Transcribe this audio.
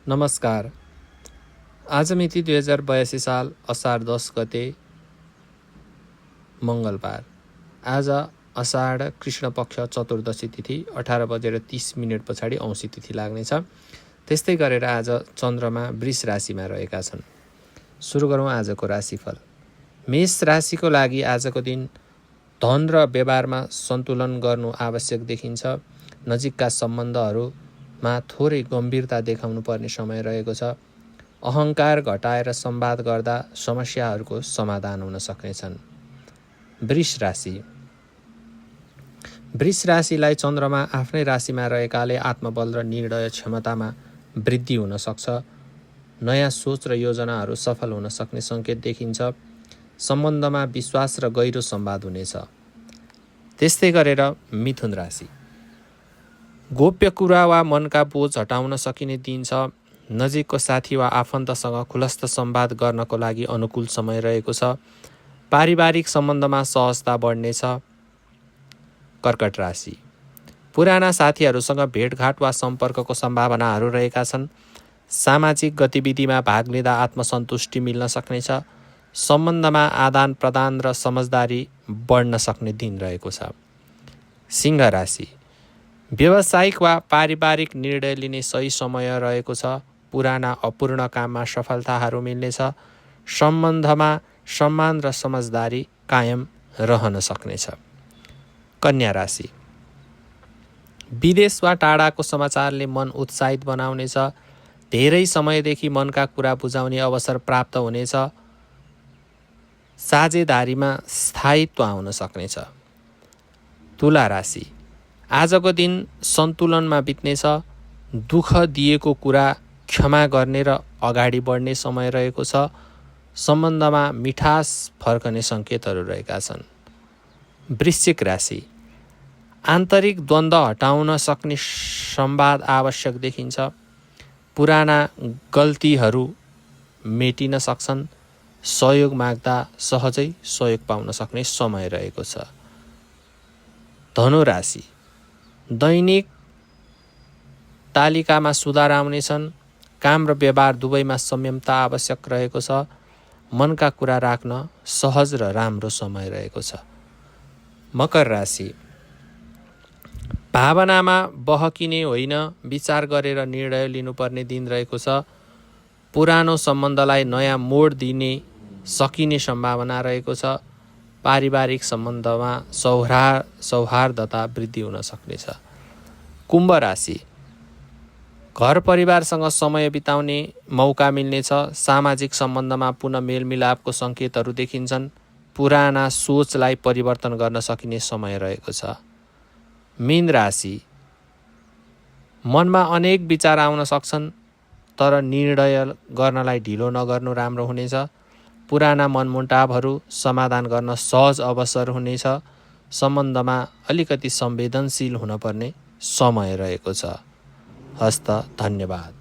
नमस्कार। आज मिति 2082 साल असार 10 गते मङ्गलबार। आज असाढ कृष्ण पक्ष चतुर्दशी तिथि 18:30 पछाडि औँसी तिथि लाग्नेछ। त्यस्तै गरेर आज चन्द्रमा वृष राशिमा रहेका छन्। सुरु गरौँ आजको राशिफल। मेष राशिको लागि आजको दिन धन र व्यवहारमा सन्तुलन गर्नु आवश्यक देखिन्छ। नजिकका सम्बन्धहरूमा थोरै गम्भीरता देखाउनु पर्ने समय रहेको छ। अहङ्कार घटाएर संवाद गर्दा समस्याहरूको समाधान हुन सक्नेछन्। वृष राशि। वृष राशिलाई चन्द्रमा आफ्नै राशिमा रहेकाले आत्मबल र निर्णय क्षमतामा वृद्धि हुन सक्छ। नयाँ सोच र योजनाहरू सफल हुन सक्ने सङ्केत देखिन्छ। सम्बन्धमा विश्वास र गहिरो संवाद हुनेछ। त्यस्तै गरेर मिथुन राशि। गोप्य कुरा वा मनका बोझ हटाउन सकिने दिन छ। नजिकको साथी वा आफन्तसँग खुलस्त संवाद गर्नको लागि अनुकूल समय रहेको छ। पारिवारिक सम्बन्धमा सहजता बढ्नेछ। कर्कट राशि। पुराना साथीहरूसँग भेटघाट वा सम्पर्कको सम्भावनाहरू रहेका छन्। सामाजिक गतिविधिमा भाग लिँदा आत्मसन्तुष्टि मिल्न सक्नेछ। सम्बन्धमा आदान प्रदान र समझदारी बढ्न सक्ने दिन रहेको छ। सिंह राशि। व्यावसायिक वा पारिवारिक निर्णय लिने सही समय रहेको छ। पुराना अपूर्ण काममा सफलताहरू मिल्नेछ। सम्बन्धमा सम्मान र समझदारी कायम रहन सक्नेछ। कन्या राशि। विदेश वा टाढाको समाचारले मन उत्साहित बनाउनेछ। धेरै समयदेखि मनका कुरा बुझाउने अवसर प्राप्त हुनेछ। साझेदारीमा स्थायित्व आउन सक्नेछ। तुला राशि। आजको दिन सन्तुलनमा बित्नेछ। दुःख दिएको कुरा क्षमा गर्ने र अगाडि बढ्ने समय रहेको छ। सम्बन्धमा मिठास फर्कने सङ्केतहरू रहेका छन्। वृश्चिक राशि। आन्तरिक द्वन्द्व हटाउन सक्ने संवाद आवश्यक देखिन्छ। पुराना गल्तीहरू मेटिन सक्छन्। सहयोग माग्दा सहजै सहयोग पाउन सक्ने समय रहेको छ। धनु राशि। दैनिक तालिकामा सुधार आउनेछन्। काम र व्यवहार दुवैमा संयमता आवश्यक रहेको छ। मनका कुरा राख्न सहज र राम्रो समय रहेको छ। मकर राशि। भावनामा बहकिने होइन, विचार गरेर निर्णय लिनुपर्ने दिन रहेको छ। पुरानो सम्बन्धलाई नयाँ मोड दिने सकिने सम्भावना रहेको छ। पारिवारिक सम्बन्धमा सौहार्दता वृद्धि हुन सक्नेछ। कुम्भ राशि। घर परिवारसँग समय बिताउने मौका मिल्नेछ। सामाजिक सम्बन्धमा पुनः मेलमिलापको सङ्केतहरू देखिन्छन्। पुराना सोचलाई परिवर्तन गर्न सकिने समय रहेको छ। मीन राशि। मनमा अनेक विचार आउन सक्छन्, तर निर्णय गर्नलाई ढिलो नगर्नु राम्रो हुनेछ। पुराना मनमुटावहरू समाधान गर्न सहज अवसर हुनेछ। सम्बन्धमा अलिकति संवेदनशील हुनपर्ने समय रहेको छ। हस्त, धन्यवाद।